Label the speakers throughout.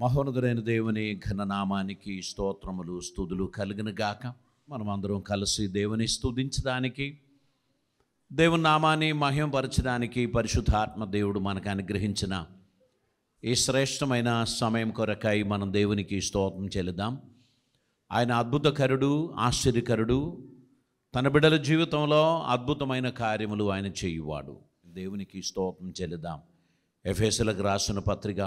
Speaker 1: మహోన్నతుడైన దేవుని ఘననామానికి స్తోత్రములు స్తుతులు కలుగును గాక. మనమందరం కలిసి దేవుని స్తుతించడానికి, దేవుని నామాన్ని మహిమపరచడానికి పరిశుద్ధాత్మ దేవుడు మనకు అనుగ్రహించిన ఈ శ్రేష్టమైన సమయం కొరకై మనం దేవునికి స్తోత్రం చెల్లిద్దాం. ఆయన అద్భుతకరుడు, ఆశ్చర్యకరుడు. తన బిడ్డల జీవితంలో అద్భుతమైన కార్యములు ఆయన చేయువాడు. దేవునికి స్తోత్రం చెల్లిద్దాం. ఎఫెసీయులకు రాసిన పత్రిక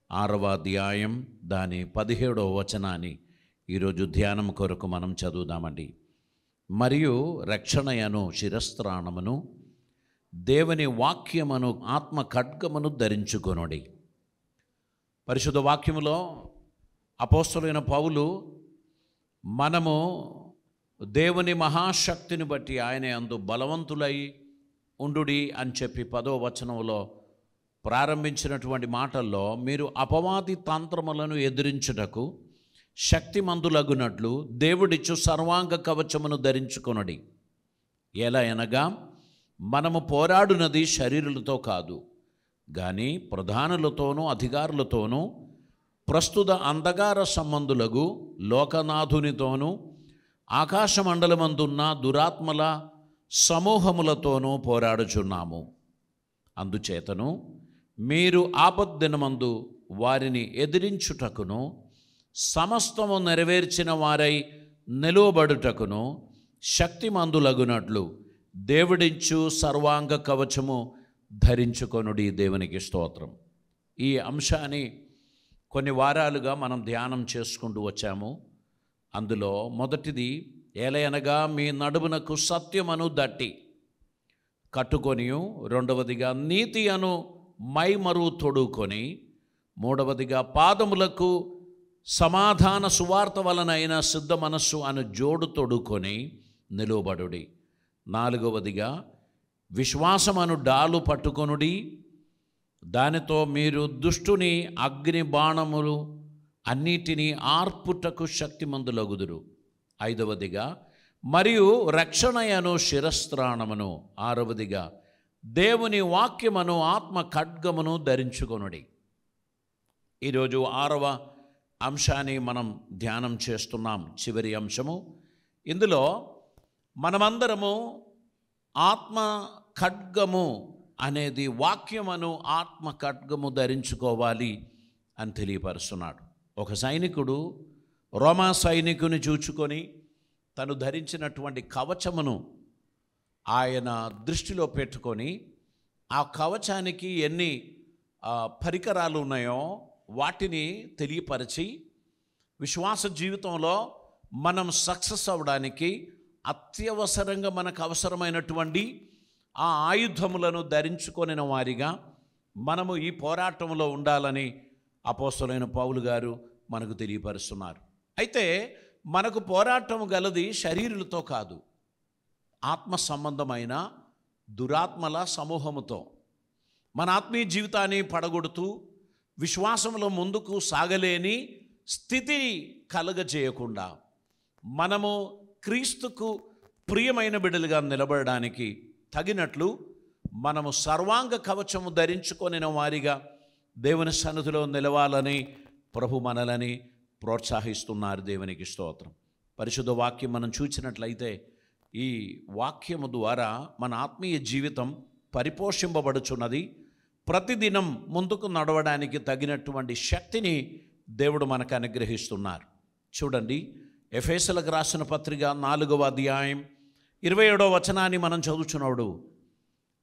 Speaker 1: 6వ అధ్యాయం దాని 17వ వచనాన్ని ఈరోజు ధ్యానం కొరకు మనం చదువుదామండి. మరియు రక్షణయను శిరస్త్రాణమును దేవుని వాక్యమును ఆత్మ ఖడ్గమును ధరించుకొనుడి. పరిశుద్ధ వాక్యములో అపోస్తలుడైన పౌలు మనము దేవుని మహాశక్తిని బట్టి ఆయన యందు బలవంతులై ఉండుడి అని చెప్పి 10వ వచనంలో ప్రారంభించినటువంటి మాటల్లో, మీరు అపవాది తంత్రములను ఎదిరించుటకు శక్తిమంతులగునట్లు దేవుడిచ్చు సర్వాంగ కవచమును ధరించుకొనుడి. ఎలా అనగా, మనము పోరాడునది శరీరులతో కాదు, కానీ ప్రధానులతోనూ అధికారులతోనూ ప్రస్తుత అంధకార సంబంధులకు లోకనాథునితోనూ ఆకాశమండలమందున్న దురాత్మల సమూహములతోనూ పోరాడుచున్నాము. అందుచేతను మీరు ఆపద్దినమందు వారిని ఎదిరించుటకును సమస్తము నెరవేర్చిన వారై నిలువబడుటకును శక్తిమంతులగునట్లు దేవుడిచ్చు సర్వాంగ కవచము ధరించుకొనుడి. దేవునికి స్తోత్రం. ఈ అంశాన్ని కొన్ని వారాలుగా మనం ధ్యానం చేసుకుంటూ వచ్చాము. అందులో మొదటిది, ఏలయనగా మీ నడుమునకు సత్యమను దట్టి కట్టుకొనియు, రెండవదిగా నీతి అను మైమరు తొడుకొని, మూడవదిగా పాదములకు సమాధాన సువార్త వలనైన సిద్ధ మనస్సు అను జోడు తొడుకొని నిలువబడుడి. నాలుగవదిగా విశ్వాసమను డాలు పట్టుకొనుడి, దానితో మీరు దుష్టుని అగ్ని బాణములు అన్నిటినీ ఆర్పుటకు శక్తిమంతులగుదురు. ఐదవదిగా మరియు రక్షణయను శిరస్త్రాణమును, ఆరవదిగా దేవుని వాక్యమును ఆత్మ ఖడ్గమును ధరించుకొనుడి. ఈరోజు 6వ అంశాన్ని మనం ధ్యానం చేస్తున్నాం, చివరి అంశము. ఇందులో మనమందరము ఆత్మ ఖడ్గము అనేది, వాక్యమును ఆత్మ ఖడ్గము ధరించుకోవాలి అని తెలియపరుస్తున్నాడు. ఒక సైనికుడు రోమా సైనికుని చూచుకొని తను ధరించినటువంటి కవచమును ఆయన దృష్టిలో పెట్టుకొని, ఆ కవచానికి ఎన్ని పరికరాలు ఉన్నాయో వాటిని తెలియపరిచి, విశ్వాస జీవితంలో మనం సక్సెస్ అవ్వడానికి అత్యవసరంగా మనకు అవసరమైనటువంటి ఆ ఆయుధములను ధరించుకొనిన వారిగా మనము ఈ పోరాటంలో ఉండాలని అపోస్తలుడైన పౌలు గారు మనకు తెలియపరుస్తున్నారు. అయితే మనకు పోరాటం గలది శరీరులతో కాదు, ఆత్మ సంబంధమైన దురాత్మల సమూహముతో. మన ఆత్మీయ జీవితాన్ని పడగొడుతూ విశ్వాసంలో ముందుకు సాగలేని స్థితి కలగజేయకుండా మనము క్రీస్తుకు ప్రియమైన బిడ్డలుగా నిలబడడానికి తగినట్లు మనము సర్వాంగ కవచము ధరించుకొనిన వారిగా దేవుని సన్నిధిలో నిలవాలని ప్రభు మనలని ప్రోత్సహిస్తున్నారు. దేవునికి స్తోత్రం. పరిశుద్ధ వాక్యం మనం చూసినట్లయితే, ఈ వాక్యము ద్వారా మన ఆత్మీయ జీవితం పరిపోషింపబడుచున్నది. ప్రతిదినం ముందుకు నడవడానికి తగినటువంటి శక్తిని దేవుడు మనకు అనుగ్రహిస్తున్నారు. చూడండి, ఎఫెసీయులకు రాసిన పత్రిక 4వ అధ్యాయం 27వ వచనాన్ని మనం చదువుచున్నాడు.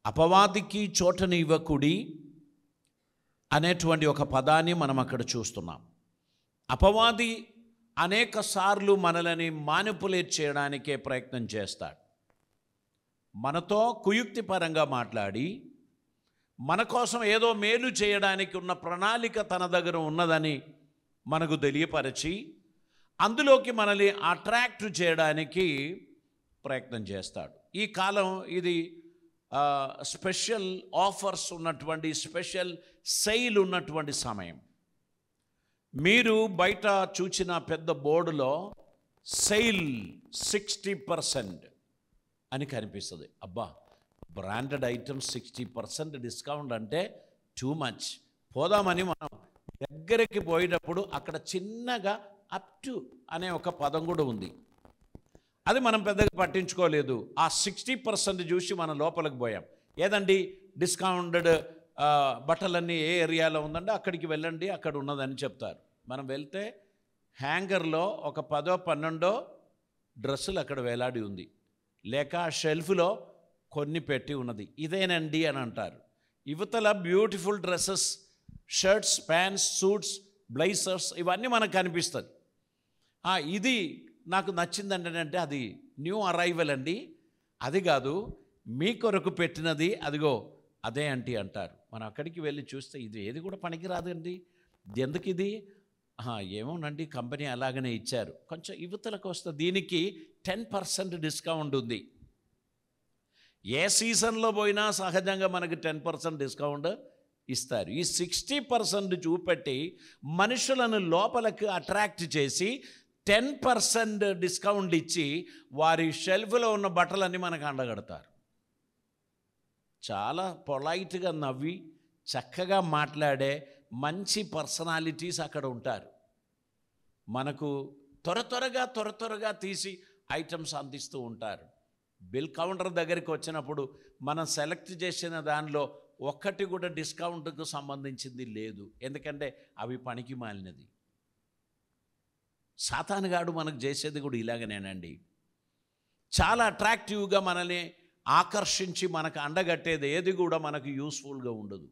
Speaker 1: అపవాదికి చోటని ఇవ్వకుడి అనేటువంటి ఒక పదాన్ని మనం అక్కడ చూస్తున్నాం. అపవాది అనేక సార్లు మనల్ని మానిపులేట్ చేయడానికే ప్రయత్నం చేస్తాడు. మనతో కుయుక్తిపరంగా మాట్లాడి, మన కోసం ఏదో మేలు చేయడానికి ఉన్న ప్రణాళిక తన దగ్గర ఉన్నదని మనకు తెలియపరిచి, అందులోకి మనల్ని అట్రాక్ట్ చేయడానికి ప్రయత్నం చేస్తాడు. ఈ కాలం ఇది స్పెషల్ ఆఫర్స్ ఉన్నటువంటి, స్పెషల్ సెయిల్ ఉన్నటువంటి సమయం. మీరు బయట చూచిన పెద్ద బోర్డులో సెయిల్ 60% అని కనిపిస్తుంది. అబ్బా, బ్రాండెడ్ ఐటమ్స్ 60% డిస్కౌంట్ అంటే టూ మచ్. పోదామని మనం దగ్గరికి పోయేటప్పుడు అక్కడ చిన్నగా అప్ టు అనే ఒక పదం కూడా ఉంది. అది మనం పెద్దగా పట్టించుకోలేదు. ఆ 60% చూసి మనం లోపలికి పోయాం. ఏదండి డిస్కౌంటెడ్ బట్టలన్నీ ఏ ఏరియాలో ఉందంటే అక్కడికి వెళ్ళండి, అక్కడ ఉన్నదని చెప్తారు. మనం వెళ్తే హ్యాంగర్లో ఒక 10-12 డ్రెస్సులు అక్కడ వేలాడి ఉంది, లేక షెల్ఫ్లో కొన్ని పెట్టి ఉన్నది. ఇదేనండి అని అంటారు. యువతల beautiful dresses, shirts, pants, suits, blazers ఇవన్నీ మనకు కనిపిస్తుంది. ఇది నాకు నచ్చిందండి అంటే అది న్యూ అరైవల్ అండి, అది కాదు మీ కొరకు పెట్టినది, అదిగో అదే అంటీ అంటారు. మనం అక్కడికి వెళ్ళి చూస్తే ఇది ఏది కూడా పనికిరాదండి, ఎందుకు ఇది, ఏమోనండి కంపెనీ అలాగనే ఇచ్చారు. కొంచెం యువతలకు వస్తే దీనికి 10% డిస్కౌంట్ ఉంది. ఏ సీజన్లో పోయినా సహజంగా మనకి 10% డిస్కౌంట్ ఇస్తారు. ఈ 60% చూపెట్టి మనుషులను లోపలికి అట్రాక్ట్ చేసి 10% డిస్కౌంట్ ఇచ్చి వారి షెల్ఫ్లో ఉన్న బట్టలన్నీ మనకు అండగడతారు. చాలా పొలైట్గా నవ్వి చక్కగా మాట్లాడే మంచి పర్సనాలిటీస్ అక్కడ ఉంటారు. మనకు త్వర త్వరగా తీసి ఐటమ్స్ అందిస్తూ ఉంటారు. బిల్ కౌంటర్ దగ్గరికి వచ్చినప్పుడు మనం సెలెక్ట్ చేసిన దానిలో ఒక్కటి కూడా డిస్కౌంట్కు సంబంధించింది లేదు, ఎందుకంటే అవి పనికి మాలినది. సాతానుగాడు మనకు చేసేది కూడా ఇలాగనేనండి. చాలా అట్రాక్టివ్గా మనల్ని ఆకర్షించి మనకు అండగట్టేది ఏది కూడా మనకు యూస్ఫుల్గా ఉండదు.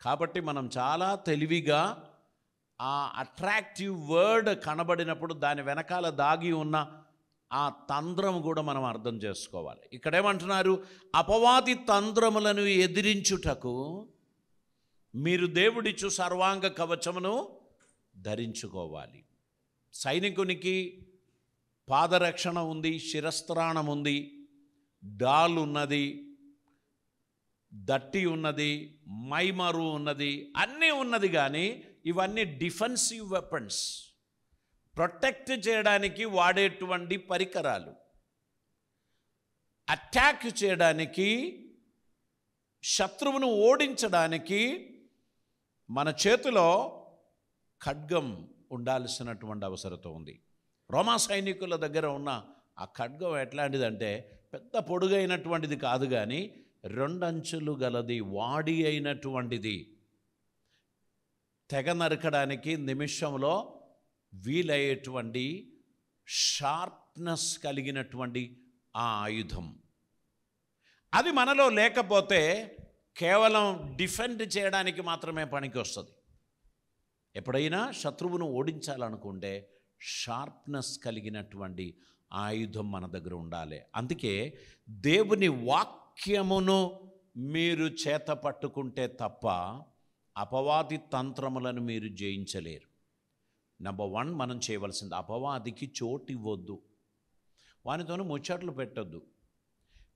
Speaker 1: కాబట్టి మనం చాలా తెలివిగా ఆ అట్రాక్టివ్ వర్డ్ కనబడినప్పుడు దాని వెనకాల దాగి ఉన్న ఆ తంత్రం కూడా మనం అర్థం చేసుకోవాలి. ఇక్కడేమంటున్నారు, అపవాది తంత్రములను ఎదిరించుటకు మీరు దేవుడిచ్చు సర్వాంగ కవచమును ధరించుకోవాలి. సైనికునికి పాదరక్షణ ఉంది, శిరస్త్రాణం ఉంది, డాల్ ఉన్నది, దట్టి ఉన్నది, మైమరు ఉన్నది, అన్నీ ఉన్నది. కానీ ఇవన్నీ డిఫెన్సివ్ వెపన్స్, ప్రొటెక్ట్ చేయడానికి వాడేటువంటి పరికరాలు. అటాక్ చేయడానికి, శత్రువును ఓడించడానికి మన చేతిలో ఖడ్గం ఉండాల్సినటువంటి అవసరత ఉంది. రోమా సైనికుల దగ్గర ఉన్న ఆ ఖడ్గం ఎట్లాంటిదంటే పెద్ద పొడుగైనటువంటిది కాదు, కానీ 2 అంచులు గలది, వాడి అయినటువంటిది. తెగ నరకడానికి నిమిషంలో వీలయ్యేటువంటి షార్ప్నెస్ కలిగినటువంటి ఆ ఆయుధం. అది మనలో లేకపోతే కేవలం డిఫెండ్ చేయడానికి మాత్రమే పనికి వస్తుంది. ఎప్పుడైనా శత్రువును ఓడించాలనుకుంటే షార్ప్నెస్ కలిగినటువంటి ఆయుధం మన దగ్గర ఉండాలి. అందుకే దేవుని వాక్యమును మీరు చేత పట్టుకుంటే తప్ప అపవాది తంత్రములను మీరు జయించలేరు. నెంబర్ 1 మనం చేయవలసింది, అపవాదికి చోటు ఇవ్వద్దు, వానితోనూ ముచ్చట్లు పెట్టద్దు.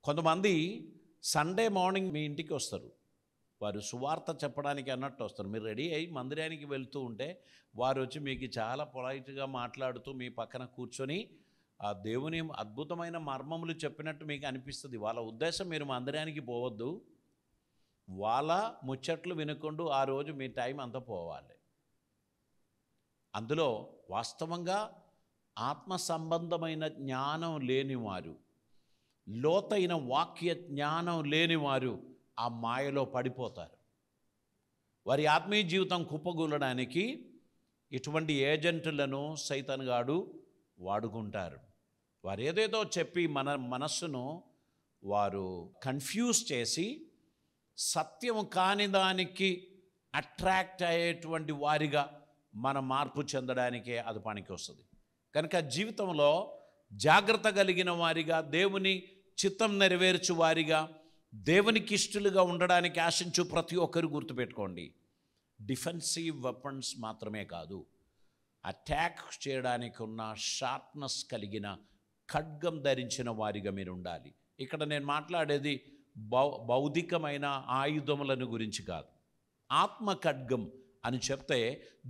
Speaker 1: కొంతమంది సండే మార్నింగ్ మీ ఇంటికి వస్తారు, వారు సువార్త చెప్పడానికి అన్నట్టు వస్తారు. మీరు రెడీ అయ్యి మందిరానికి వెళ్తూ ఉంటే వారు వచ్చి మీకు చాలా పొలైట్గా మాట్లాడుతూ మీ పక్కన కూర్చొని ఆ దేవుని అద్భుతమైన మర్మములు చెప్పినట్టు మీకు అనిపిస్తుంది. వాళ్ళ ఉద్దేశం మీరు మందిరానికి పోవద్దు, వాళ్ళ ముచ్చట్లు వినకుండా ఆ రోజు మీ టైం అంతా పోవాలి. అందులో వాస్తవంగా ఆత్మ సంబంధమైన జ్ఞానం లేనివారు, లోతైన వాక్య జ్ఞానం లేనివారు ఆ మాయలో పడిపోతారు. వారి ఆత్మీయ జీవితం కుప్పగూలడానికి ఇటువంటి ఏజెంట్లను సైతానుగాడు వాడుకుంటారు. వారు ఏదేదో చెప్పి మన మనస్సును వారు కన్ఫ్యూజ్ చేసి సత్యం కాని దానికి అట్రాక్ట్ అయ్యేటువంటి వారిగా మన మార్పు చెందడానికే అది పనికి వస్తుంది. కనుక జీవితంలో జాగ్రత్త కలిగిన వారిగా, దేవుని చిత్తం నెరవేర్చు వారిగా, దేవునికి ఇష్టలుగా ఉండడానికి ఆశించు ప్రతి ఒక్కరు గుర్తుపెట్టుకోండి, డిఫెన్సివ్ వెపన్స్ మాత్రమే కాదు, అటాక్ చేయడానికి ఉన్న షార్ప్నెస్ కలిగిన ఖడ్గం ధరించిన వారిగా మీరు ఉండాలి. ఇక్కడ నేను మాట్లాడేది భౌతికమైన ఆయుధములను గురించి కాదు. ఆత్మ ఖడ్గం అని చెప్తే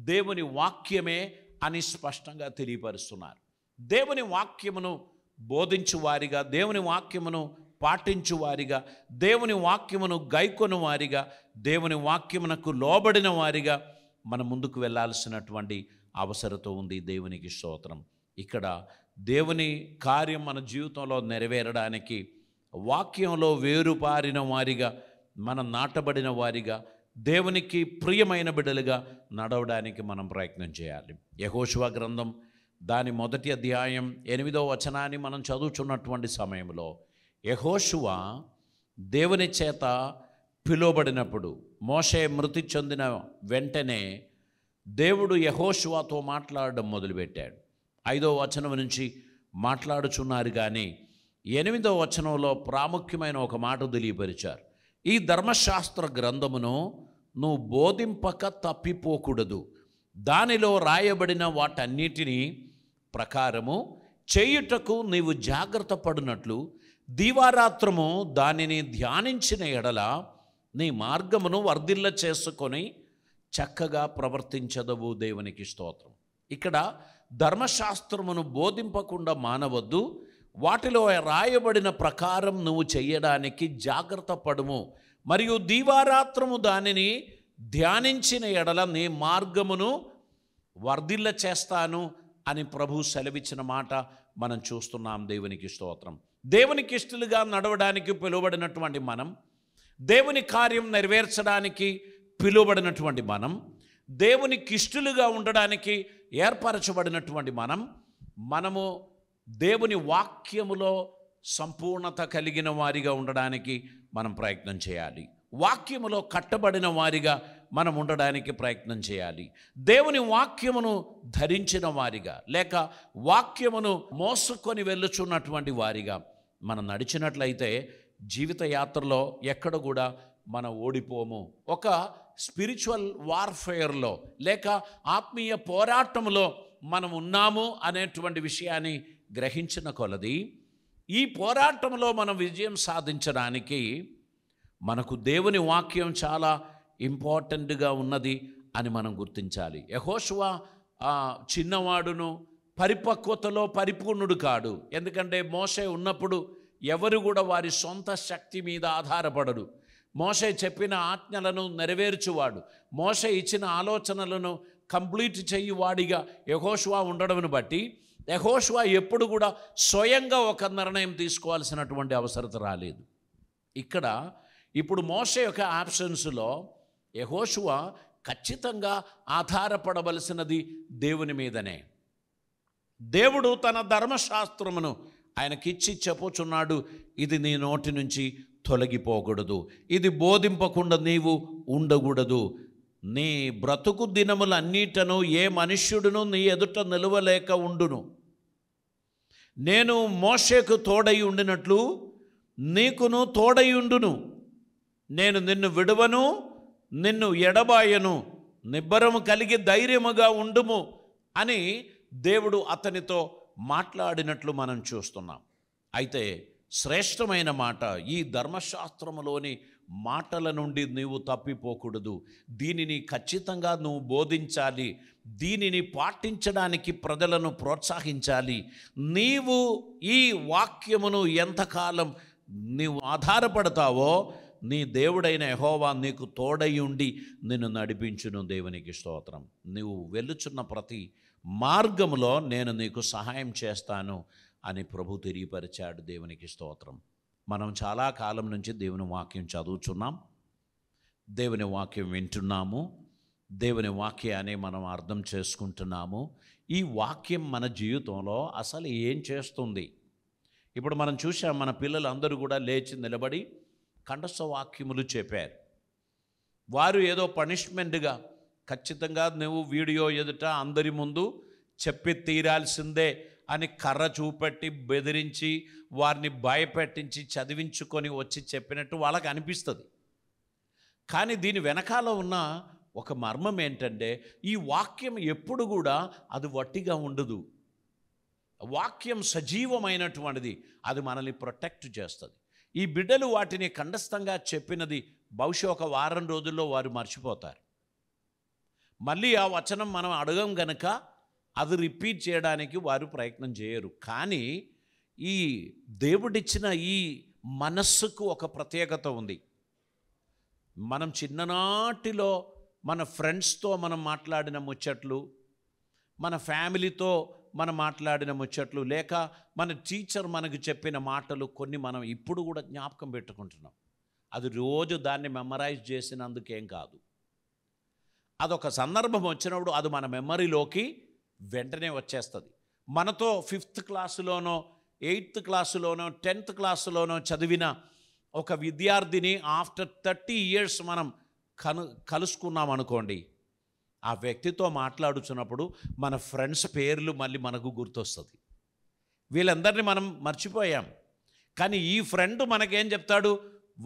Speaker 1: దేవుని వాక్యమే అని స్పష్టంగా తెలియపరుస్తున్నారు. దేవుని వాక్యమును బోధించు వారిగా, దేవుని వాక్యమును పాటించు వారిగా, దేవుని వాక్యమును గైకొను వారిగా, దేవుని వాక్యమునకు లోబడిన వారిగా, మనం ముందుకు వెళ్ళాల్సినటువంటి అవసరత ఉంది. దేవునికి స్తోత్రం. ఇక్కడ దేవుని కార్యం మన జీవితంలో నెరవేరడానికి వాక్యంలో వేరుపారిన వారిగా, మనం నాటబడిన వారిగా, దేవునికి ప్రియమైన బిడ్డలుగా నడవడానికి మనం ప్రయత్నం చేయాలి. యెహోషువ గ్రంథం దాని 1వ అధ్యాయం 8వ వచనాన్ని మనం చదువుతున్నటువంటి సమయంలో యెహోషువ దేవుని చేత పిలువబడినప్పుడు, మోషే మృతి చెందిన వెంటనే దేవుడు యెహోషువతో మాట్లాడడం మొదలుపెట్టాడు. 5వ వచనం నుంచి మాట్లాడుచున్నారు. కానీ 8వ వచనంలో ప్రాముఖ్యమైన ఒక మాట తెలియపరిచారు. ఈ ధర్మశాస్త్ర గ్రంథమును నువ్వు బోధింపక తప్పిపోకూడదు. దానిలో రాయబడిన వాటన్నిటినీ ప్రకారము చేయుటకు నీవు జాగ్రత్త పడినట్లు దీవారాత్రము దానిని ధ్యానించిన ఎడల నీ మార్గమును వర్ధిల్ల చేసుకొని చక్కగా ప్రవర్తించదవు. దేవునికి స్తోత్రం. ఇక్కడ ధర్మశాస్త్రమును బోధింపకుండా మానవద్దు. వాటిలో రాయబడిన ప్రకారం నువ్వు చేయడానికి జాగ్రత్త పడుము. మరియు దీవారాత్రము దానిని ధ్యానించిన ఎడల నీ మార్గమును వర్ధిల్ల చేస్తాను అని ప్రభు సెలవిచ్చిన మాట మనం చూస్తున్నాం. దేవునికి స్తోత్రం. దేవునికి ఇష్టలుగా నడవడానికి పిలువబడినటువంటి మనం, దేవుని కార్యం నెరవేర్చడానికి పిలువబడినటువంటి మనం, దేవునికి ఇష్టలుగా ఉండడానికి ఏర్పరచబడినటువంటి మనము దేవుని వాక్యములో సంపూర్ణత కలిగిన వారిగా ఉండడానికి మనం ప్రయత్నం చేయాలి. వాక్యములో కట్టబడిన వారిగా మనం ఉండడానికి ప్రయత్నం చేయాలి. దేవుని వాక్యమును ధరించిన వారిగా, లేక వాక్యమును మోసుకొని వెళ్ళుచున్నటువంటి వారిగా మనం నడిచినట్లయితే జీవిత యాత్రలో ఎక్కడ కూడా మనం ఓడిపోము. ఒక స్పిరిచువల్ వార్ఫేర్లో లేక ఆత్మీయ పోరాటంలో మనం ఉన్నాము అనేటువంటి విషయాన్ని గ్రహించిన కొలది ఈ పోరాటంలో మనం విజయం సాధించడానికి మనకు దేవుని వాక్యం చాలా ఇంపార్టెంట్గా ఉన్నది అని మనం గుర్తించాలి. యెహోషువ చిన్నవాడును, పరిపక్వతలో పరిపూర్ణుడు కాడు. ఎందుకంటే మోషే ఉన్నప్పుడు ఎవరు కూడా వారి సొంత శక్తి మీద ఆధారపడరు. మోషే చెప్పిన ఆజ్ఞలను నెరవేర్చువాడు, మోషే ఇచ్చిన ఆలోచనలను కంప్లీట్ చేయువాడిగా యెహోషువ ఉండడమును బట్టి యెహోషువ ఎప్పుడు కూడా స్వయంగా ఒక నిర్ణయం తీసుకోవాల్సినటువంటి అవసరం రాలేదు. ఇక్కడ ఇప్పుడు మోషే యొక్క ఆబ్సెన్స్లో యెహోషువ ఖచ్చితంగా ఆధారపడవలసినది దేవుని మీదనే. దేవుడు తన ధర్మశాస్త్రమును ఆయనకిచ్చి చెప్పుచున్నాడు, ఇది నీ నోటి నుంచి తొలగిపోకూడదు, ఇది బోధింపకుండా నీవు ఉండకూడదు. నీ బ్రతుకు దినములన్నిటను ఏ మనుష్యుడును నీ ఎదుట నిలువలేక ఉండును. నేను మోషేకు తోడై ఉండినట్లు నీకును తోడై ఉండును. నేను నిన్ను విడువను, నిన్ను ఎడబాయను. నిబ్బరము కలిగి ధైర్యముగా ఉండుము అని దేవుడు అతనితో మాట్లాడినట్లు మనం చూస్తున్నాం. అయితే శ్రేష్టమైన మాట, ఈ ధర్మశాస్త్రములోని మాటల నుండి నీవు తప్పిపోకూడదు. దీనిని ఖచ్చితంగా నువ్వు బోధించాలి. దీనిని పాటించడానికి ప్రజలను ప్రోత్సహించాలి. నీవు ఈ వాక్యమును ఎంతకాలం నీవు ఆధారపడతావో నీ దేవుడైన యెహోవా నీకు తోడై ఉండి నిన్ను నడిపించును. దేవునికి స్తోత్రం. నువ్వు వెళ్ళుచున్న ప్రతి మార్గములో నేను నీకు సహాయం చేస్తాను అని ప్రభు తెలియపరిచాడు. దేవునికి స్తోత్రం. మనం చాలా కాలం నుంచి దేవుని వాక్యం చదువుచున్నాం, దేవుని వాక్యం వింటున్నాము, దేవుని వాక్యాన్ని మనం అర్థం చేసుకుంటున్నాము. ఈ వాక్యం మన జీవితంలో అసలు ఏం చేస్తుంది? ఇప్పుడు మనం చూసాం, మన పిల్లలందరూ కూడా లేచి నిలబడి కంఠస్థ వాక్యములు చెప్పారు. వారు ఏదో పనిష్మెంట్గా ఖచ్చితంగా నువ్వు వీడియో ఎదుట అందరి ముందు చెప్పి తీరాల్సిందే అని కర్ర చూపెట్టి బెదిరించి వారిని భయపెట్టించి చదివించుకొని వచ్చి చెప్పినట్టు వాళ్ళకి అనిపిస్తుంది. కానీ దీని వెనకాల ఉన్న ఒక మర్మం ఏంటంటే, ఈ వాక్యం ఎప్పుడు కూడా అది వట్టిగా ఉండదు. వాక్యం సజీవమైనటువంటిది, అది మనల్ని ప్రొటెక్ట్ చేస్తుంది. ఈ బిడ్డలు వాటిని కంఠస్థంగా చెప్పినది బహుశా ఒక వారం రోజుల్లో వారు మర్చిపోతారు. మళ్ళీ ఆ వచనం మనం అడగం గనక అది రిపీట్ చేయడానికి వారు ప్రయత్నం చేయరు. కానీ ఈ దేవుడిచ్చిన ఈ మనస్సుకు ఒక ప్రత్యేకత ఉంది. మనం చిన్ననాటిలో మన ఫ్రెండ్స్తో మనం మాట్లాడిన ముచ్చట్లు, మన ఫ్యామిలీతో మనం మాట్లాడిన ముచ్చట్లు, లేక మన టీచర్ మనకు చెప్పిన మాటలు కొన్ని మనం ఇప్పుడు కూడా జ్ఞాపకం పెట్టుకుంటున్నాం. అది రోజు దాన్ని మెమరైజ్ చేసినందుకేం కాదు. అదొక సందర్భం వచ్చినప్పుడు అది మన మెమరీలోకి వెంటనే వచ్చేస్తుంది. మనతో 5th క్లాసులోనో 8th క్లాసులోనో 10th క్లాసులోనో చదివిన ఒక విద్యార్థిని ఆఫ్టర్ 30 years మనం కలుసుకున్నాం అనుకోండి, ఆ వ్యక్తితో మాట్లాడుచున్నప్పుడు మన ఫ్రెండ్స్ పేర్లు మళ్ళీ మనకు గుర్తొస్తుంది. వీళ్ళందరినీ మనం మర్చిపోయాం, కానీ ఈ ఫ్రెండ్ మనకేం చెప్తాడు,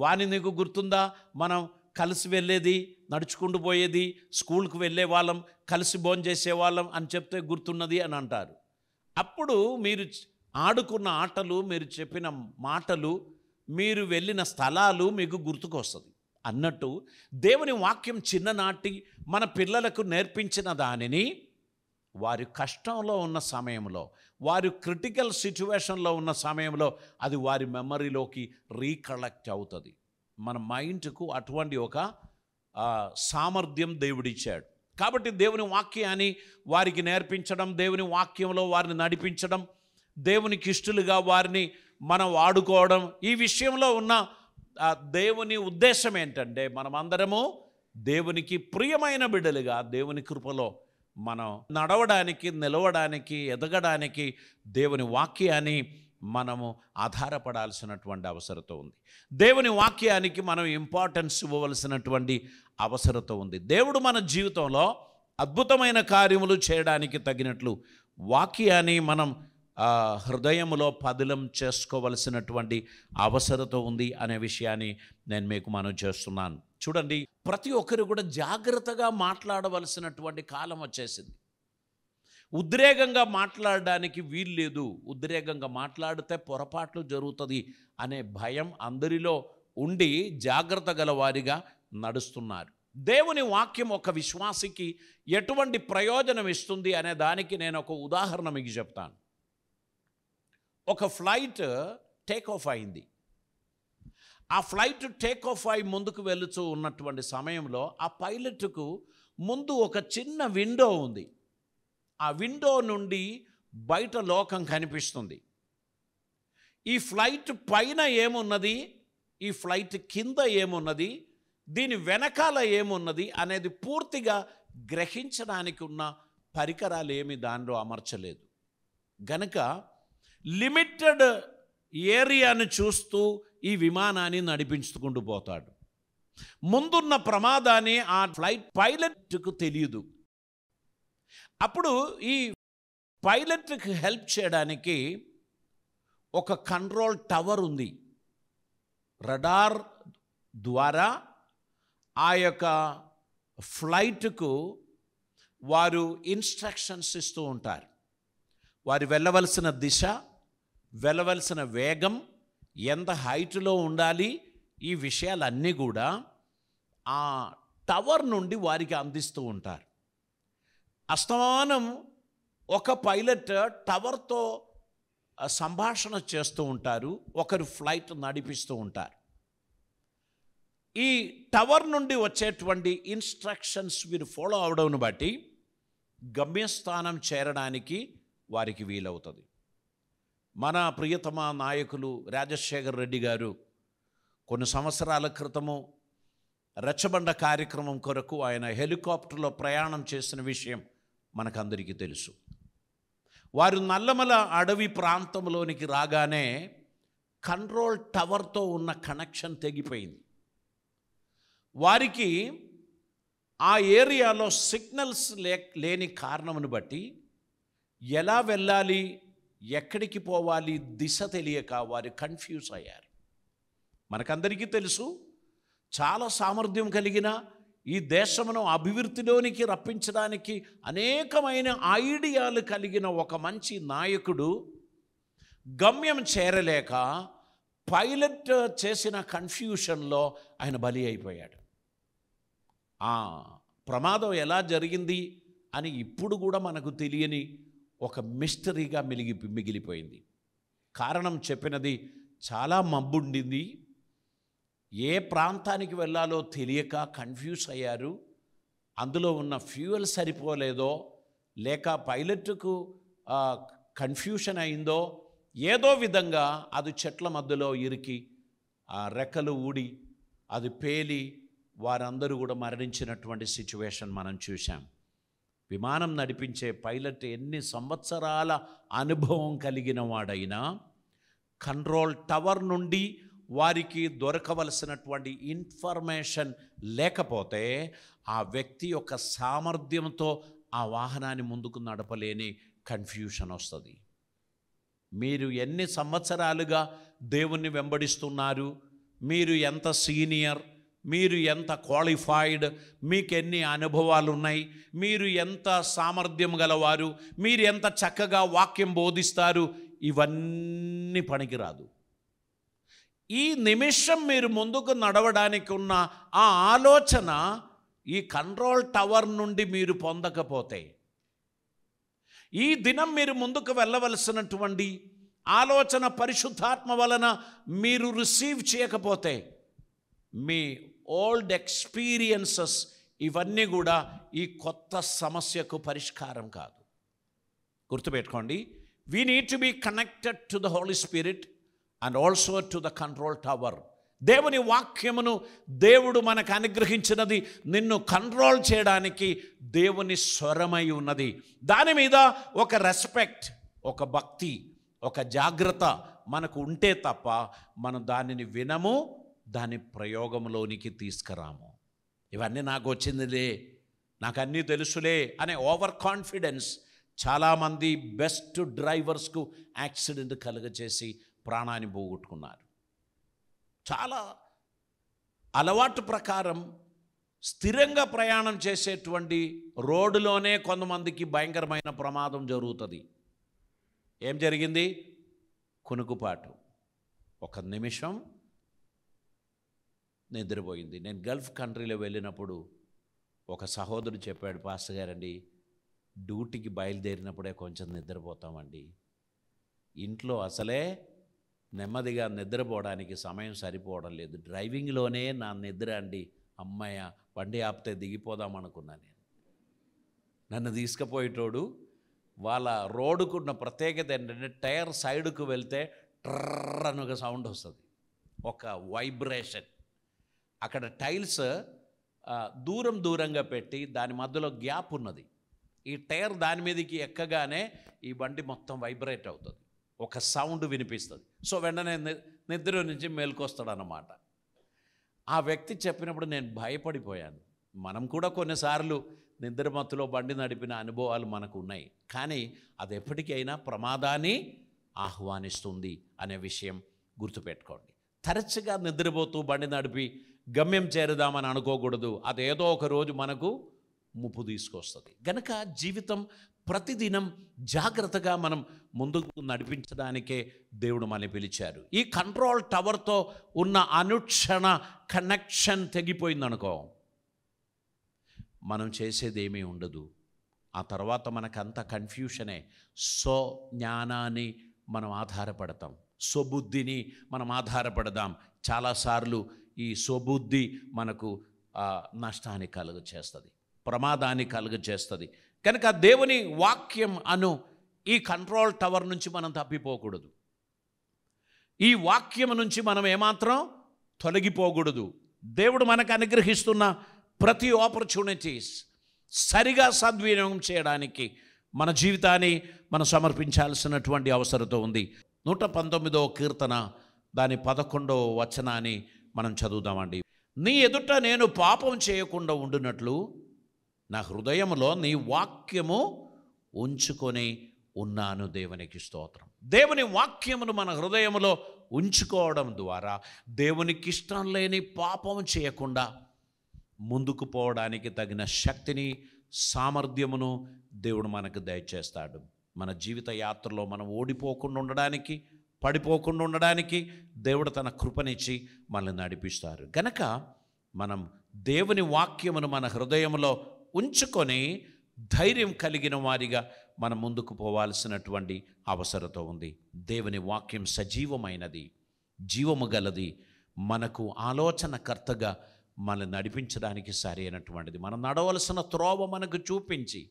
Speaker 1: వాని నీకు గుర్తుందా, మనం కలిసి వెళ్ళేది, నడుచుకుంటూ పోయేది, స్కూల్కి వెళ్ళే వాళ్ళం, కలిసి భోజనం చేసేవాళ్ళం అని చెప్తే గుర్తున్నది అని అంటారు. అప్పుడు మీరు ఆడుకున్న ఆటలు, మీరు చెప్పిన మాటలు, మీరు వెళ్ళిన స్థలాలు మీకు గుర్తుకొస్తుంది. అన్నట్టు దేవుని వాక్యం చిన్ననాటి మన పిల్లలకు నేర్పించిన దానిని వారి కష్టంలో ఉన్న సమయంలో, వారి క్రిటికల్ సిచ్యువేషన్లో ఉన్న సమయంలో అది వారి మెమరీలోకి రీకలెక్ట్ అవుతుంది. మన మైండ్కు అటువంటి ఒక సామర్థ్యం దేవుడిచ్చాడు. కాబట్టి దేవుని వాక్యాన్ని వారికి నేర్పించడం, దేవుని వాక్యంలో వారిని నడిపించడం, దేవునికి ఇష్టలుగా వారిని మనం వాడుకోవడం, ఈ విషయంలో ఉన్న దేవుని ఉద్దేశం ఏంటంటే మనమందరము దేవునికి ప్రియమైన బిడ్డలుగా దేవుని కృపలో మనం నడవడానికి, నిలవడానికి, ఎదగడానికి దేవుని వాక్యాన్ని మనము ఆధారపడాల్సినటువంటి అవసరత ఉంది. దేవుని వాక్యానికి మనం ఇంపార్టెన్స్ ఇవ్వవలసినటువంటి అవసరత ఉంది. దేవుడు మన జీవితంలో అద్భుతమైన కార్యములు చేయడానికి తగినట్లు వాక్యాన్ని మనం హృదయంలో పదిలం చేసుకోవలసినటువంటి అవసరత ఉంది అనే విషయాన్ని నేను మీకు మనవి చేస్తున్నాను. చూడండి, ప్రతి ఒక్కరు కూడా జాగ్రత్తగా మాట్లాడవలసినటువంటి కాలం వచ్చేసింది. ఉద్రేకంగా మాట్లాడడానికి వీలు లేదు. ఉద్రేకంగా మాట్లాడితే పొరపాట్లు జరుగుతుంది అనే భయం అందరిలో ఉండి జాగ్రత్త గల వారిగా నడుస్తున్నారు. దేవుని వాక్యం ఒక విశ్వాసికి ఎటువంటి ప్రయోజనం ఇస్తుంది అనే దానికి నేను ఒక ఉదాహరణ మీకు చెప్తాను. ఒక ఫ్లైట్ టేక్ ఆఫ్ అయింది. ఆ ఫ్లైట్ టేక్ ఆఫ్ అయి ముందుకు వెళుతూ ఉన్నటువంటి సమయంలో ఆ పైలట్కు ముందు ఒక చిన్న విండో ఉంది. ఆ విండో నుండి బయట లోకం కనిపిస్తుంది. ఈ ఫ్లైట్ పైన ఏమున్నది, ఈ ఫ్లైట్ కింద ఏమున్నది, దీని వెనకాల ఏమున్నది అనేది పూర్తిగా గ్రహించడానికి ఉన్న పరికరాలు ఏమి దానిలో అమర్చలేదు. గనుక లిమిటెడ్ ఏరియాను చూస్తూ ఈ విమానాన్ని నడిపించుకుంటూ పోతాడు. ముందున్న ప్రమాదాన్ని ఆ ఫ్లైట్ పైలట్కు తెలియదు. అప్పుడు ఈ పైలట్కి హెల్ప్ చేయడానికి ఒక కంట్రోల్ టవర్ ఉంది. రడార్ ద్వారా ఆ యొక్క ఫ్లైట్కు వారు ఇన్స్ట్రక్షన్స్ ఇస్తూ ఉంటారు. వారు వెళ్ళవలసిన దిశ, వెళ్ళవలసిన వేగం, ఎంత హైట్లో ఉండాలి, ఈ విషయాలన్నీ కూడా ఆ టవర్ నుండి వారికి అందిస్తూ ఉంటారు. అస్తమానం ఒక పైలట్ టవర్తో సంభాషణ చేస్తూ ఉంటారు, ఒకరు ఫ్లైట్ నడిపిస్తూ ఉంటారు. ఈ టవర్ నుండి వచ్చేటువంటి ఇన్స్ట్రక్షన్స్ వీరు ఫాలో అవడం బట్టి గమ్యస్థానం చేరడానికి వారికి వీలవుతుంది. మన ప్రియతమ నాయకులు రాజశేఖర్ రెడ్డి గారు కొన్ని సంవత్సరాల క్రితము రచ్చబండ కార్యక్రమం కొరకు ఆయన హెలికాప్టర్లో ప్రయాణం చేసిన విషయం మనకందరికీ తెలుసు. వారు నల్లమల అడవి ప్రాంతంలోనికి రాగానే కంట్రోల్ టవర్తో ఉన్న కనెక్షన్ తెగిపోయింది. వారికి ఆ ఏరియాలో సిగ్నల్స్ లేని కారణమును బట్టి ఎలా వెళ్ళాలి, ఎక్కడికి పోవాలి, దిశ తెలియక వారు కన్ఫ్యూజ్ అయ్యారు. మనకందరికీ తెలుసు, చాలా సామర్థ్యం కలిగిన ఈ దేశమును అభివృద్ధిలోనికి రప్పించడానికి అనేకమైన ఐడియాలు కలిగిన ఒక మంచి నాయకుడు గమ్యం చేరలేక పైలట్ చేసిన కన్ఫ్యూషన్లో ఆయన బలి అయిపోయాడు. ఆ ప్రమాదం ఎలా జరిగింది అని ఇప్పుడు కూడా మనకు తెలియని ఒక మిస్టరీగా మిగిలిపోయింది. కారణం చెప్పినది చాలా మబ్బుండింది. ఏ ప్రాంతానికి వెళ్ళాలో తెలియక కన్ఫ్యూజ్ అయ్యారు. అందులో ఉన్న ఫ్యూయల్ సరిపోలేదో, లేక పైలట్కు కన్ఫ్యూషన్ అయిందో, ఏదో విధంగా అది చెట్ల మధ్యలో ఇరికి ఆ రెక్కలు ఊడి అది పేలి వారందరూ కూడా మరణించినటువంటి సిచ్యువేషన్ మనం చూసాం. విమానం నడిపించే పైలట్ ఎన్ని సంవత్సరాల అనుభవం కలిగిన వాడైనా కంట్రోల్ టవర్ నుండి వారికి దొరకవలసినటువంటి ఇన్ఫర్మేషన్ లేకపోతే ఆ వ్యక్తి యొక్క సామర్థ్యంతో ఆ వాహనాన్ని ముందుకు నడపలేని కన్ఫ్యూషన్ వస్తుంది. మీరు ఎన్ని సంవత్సరాలుగా దేవుణ్ణి వెంబడిస్తున్నారు, మీరు ఎంత సీనియర్, మీరు ఎంత క్వాలిఫైడ్, మీకు ఎన్ని అనుభవాలు ఉన్నాయి, మీరు ఎంత సామర్థ్యం గలవారు, మీరు ఎంత చక్కగా వాక్యం బోధిస్తారు, ఇవన్నీ పనికిరాదు. ఈ నిమిషం మీరు ముందుకు నడవడానికి ఉన్న ఆ ఆలోచన ఈ కంట్రోల్ టవర్ నుండి మీరు పొందకపోతే, ఈ దినం మీరు ముందుకు వెళ్ళవలసినటువంటి ఆలోచన పరిశుద్ధాత్మ వలన మీరు రిసీవ్ చేయకపోతే, మీ ఓల్డ్ ఎక్స్పీరియన్సెస్ ఇవన్నీ కూడా ఈ కొత్త సమస్యకు పరిష్కారం కాదు. గుర్తుపెట్టుకోండి, we need to be connected to the Holy Spirit and also to the control tower. దేవుని వాక్యమును దేవుడు మనకు అనుగ్రహించినది నిన్ను కంట్రోల్ చేయడానికి దేవుని స్వరమై ఉన్నది. దాని మీద ఒక రెస్పెక్ట్, ఒక భక్తి, ఒక జాగ్రత్త మనకు ఉంటే తప్ప మనం దానిని వినము, దాని ప్రయోగంలోనికి తీసుకురాము. ఇవన్నీ నాకు వచ్చిందిలే, నాకు అన్నీ తెలుసులే అనే ఓవర్ కాన్ఫిడెన్స్ చాలామంది బెస్ట్ డ్రైవర్స్కు యాక్సిడెంట్ కలుగచేసి ప్రాణాన్ని పోగొట్టుకున్నారు. చాలా అలవాటు ప్రకారం స్థిరంగా ప్రయాణం చేసేటువంటి రోడ్డులోనే కొంతమందికి భయంకరమైన ప్రమాదం జరుగుతుంది. ఏం జరిగింది? కునుకుపాటు, ఒక నిమిషం నిద్రపోయింది. నేను గల్ఫ్ కంట్రీలో వెళ్ళినప్పుడు ఒక సహోదరుడు చెప్పాడు, పాస్టర్ గారండి, డ్యూటీకి బయలుదేరినప్పుడే కొంచెం నిద్రపోతామండి, ఇంట్లో అసలే నెమ్మదిగా నిద్రపోవడానికి సమయం సరిపోవడం లేదు, డ్రైవింగ్లోనే నా నిద్ర అండి, అమ్మాయ బండి ఆపితే దిగిపోదామనుకున్నా. నన్ను తీసుకుపోయేటోడు వాళ్ళ రోడ్డుకున్న ప్రత్యేకత ఏంటంటే, టైర్ సైడ్కు వెళ్తే ట్రర్ అని ఒక సౌండ్ వస్తుంది, ఒక వైబ్రేషన్. అక్కడ టైల్స్ దూరంగా పెట్టి దాని మధ్యలో గ్యాప్ ఉన్నది. ఈ టైర్ దాని మీదకి ఎక్కగానే ఈ బండి మొత్తం వైబ్రేట్ అవుతుంది, ఒక సౌండ్ వినిపిస్తుంది. సో వెంటనే నిద్ర నుంచి మేల్కొస్తాడన్నమాట. ఆ వ్యక్తి చెప్పినప్పుడు నేను భయపడిపోయాను. మనం కూడా కొన్నిసార్లు నిద్రమత్తులో బండి నడిపిన అనుభవాలు మనకు ఉన్నాయి. కానీ అది ఎప్పటికైనా ప్రమాదాన్ని ఆహ్వానిస్తుంది అనే విషయం గుర్తుపెట్టుకోండి. తరచుగా నిద్రపోతూ బండి నడిపి గమ్యం చేరుదామని అనుకోకూడదు. అదేదో ఒక రోజు మనకు ముప్పు తీసుకొస్తుంది. గనక జీవితం ప్రతిదినం జాగ్రత్తగా మనం ముందుకు నడిపించడానికే దేవుడు మనల్ని పిలిచారు. ఈ కంట్రోల్ టవర్తో ఉన్న అనుక్షణ కనెక్షన్ తెగిపోయిందనుకో, మనం చేసేది ఏమీ ఉండదు. ఆ తర్వాత మనకంత కన్ఫ్యూషనే. సో జ్ఞానాన్ని మనం ఆధారపడతాం, స్వబుద్ధిని మనం ఆధారపడదాం. చాలాసార్లు ఈ స్వబుద్ధి మనకు నష్టాన్ని కలుగచేస్తుంది, ప్రమాదాన్ని కలుగచేస్తుంది. కనుక దేవుని వాక్యం అను ఈ కంట్రోల్ టవర్ నుంచి మనం తప్పిపోకూడదు. ఈ వాక్యం నుంచి మనం ఏమాత్రం తొలగిపోకూడదు. దేవుడు మనకు అనుగ్రహిస్తున్న ప్రతి ఆపర్చునిటీస్ సరిగా సద్వినియోగం చేయడానికి మన జీవితాన్ని మనం సమర్పించాల్సినటువంటి అవసరత ఉంది. 119వ కీర్తన దాని 11వ వచనాన్ని మనం చదువుదామండి. నీ ఎదుట నేను పాపం చేయకుండా ఉండునట్లు నా హృదయంలో నీ వాక్యము ఉంచుకొని ఉన్నాను. దేవునికి స్తోత్రం. దేవుని వాక్యమును మన హృదయంలో ఉంచుకోవడం ద్వారా దేవునికి ఇష్టం లేని పాపం చేయకుండా ముందుకు పోవడానికి తగిన శక్తిని, సామర్థ్యమును దేవుడు మనకు దయచేస్తాడు. మన జీవిత యాత్రలో మనం ఓడిపోకుండా ఉండడానికి, పడిపోకుండా ఉండడానికి దేవుడు తన కృపనిచ్చి మనల్ని నడిపిస్తారు. గనక మనం దేవుని వాక్యమును మన హృదయంలో ఉంచుకొని ధైర్యం కలిగిన వారిగా మనం ముందుకు పోవాల్సినటువంటి అవసరత ఉంది. దేవుని వాక్యం సజీవమైనది, జీవము గలది, మనకు ఆలోచనకర్తగా మనల్ని నడిపించడానికి సరైనటువంటిది. మనం నడవలసిన త్రోవ మనకు చూపించి,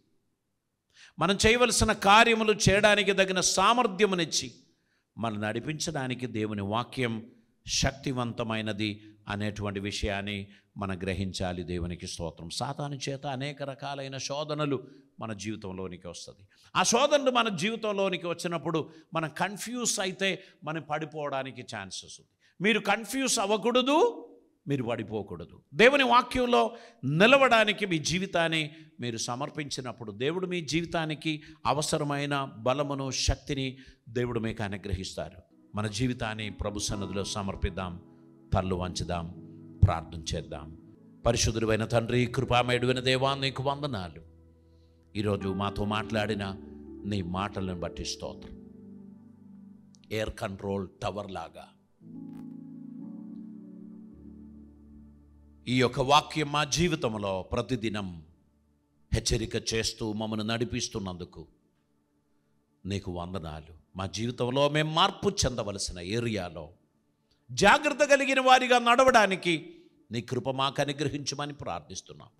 Speaker 1: మనం చేయవలసిన కార్యములు చేయడానికి తగిన సామర్థ్యమునిచ్చి మనం నడిపించడానికి దేవుని వాక్యం శక్తివంతమైనది అనేటువంటి విషయాన్ని మనం గ్రహించాలి. దేవునికి స్తోత్రం. సాతాను చేత అనేక రకాలైన శోధనలు మన జీవితంలోనికి వస్తుంది. ఆ శోధనలు మన జీవితంలోనికి వచ్చినప్పుడు మనం కన్ఫ్యూజ్ అయితే మనం పడిపోవడానికి ఛాన్సెస్ ఉంది. మీరు కన్ఫ్యూజ్ అవ్వకూడదు, మీరు పడిపోకూడదు. దేవుని వాక్యంలో నిలవడానికి మీ జీవితాన్ని మీరు సమర్పించినప్పుడు దేవుడు మీ జీవితానికి అవసరమైన బలమును, శక్తిని దేవుడు మీకు అనుగ్రహిస్తారు. మన జీవితాన్ని ప్రభు సన్నిధిలో సమర్పిద్దాం, తల్లు వంచుదాం, ప్రార్థన చేద్దాం. పరిశుద్ధుడైన తండ్రి, కృపామయుడైన దేవా, నీకు వందనాలు. ఈరోజు మాతో మాట్లాడిన నీ మాటలను బట్టి స్తోత్రం. ఎయిర్ కంట్రోల్ టవర్ లాగా ఈ యొక్క వాక్యం మా జీవితంలో ప్రతిదినం హెచ్చరిక చేస్తూ మమ్మల్ని నడిపిస్తున్నందుకు నీకు వందనాలు. మా జీవితంలో మేము మార్పు చెందవలసిన ఏరియాలో జాగ్రత్త కలిగిన వారిగా నడవడానికి నీ కృప మాకు అనుగ్రహించమని ప్రార్థిస్తున్నాం.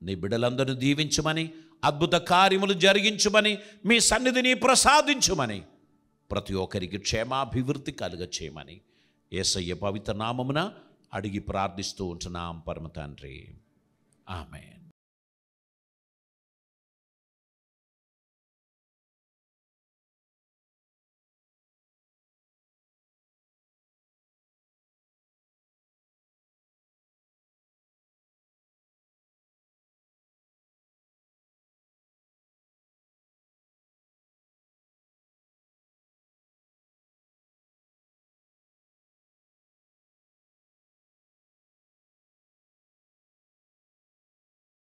Speaker 1: నీ బిడ్డలందరూ దీవించమని, అద్భుత కార్యములు జరిగించమని, మీ సన్నిధిని ప్రసాదించమని, ప్రతి ఒక్కరికి క్షేమాభివృద్ధి కలుగ చేయమని యేసయ్య పవిత్ర నామమున అడిగి ప్రార్థిస్తూ ఉంటున్నాం పరమ తండ్రి. ఆమేన్.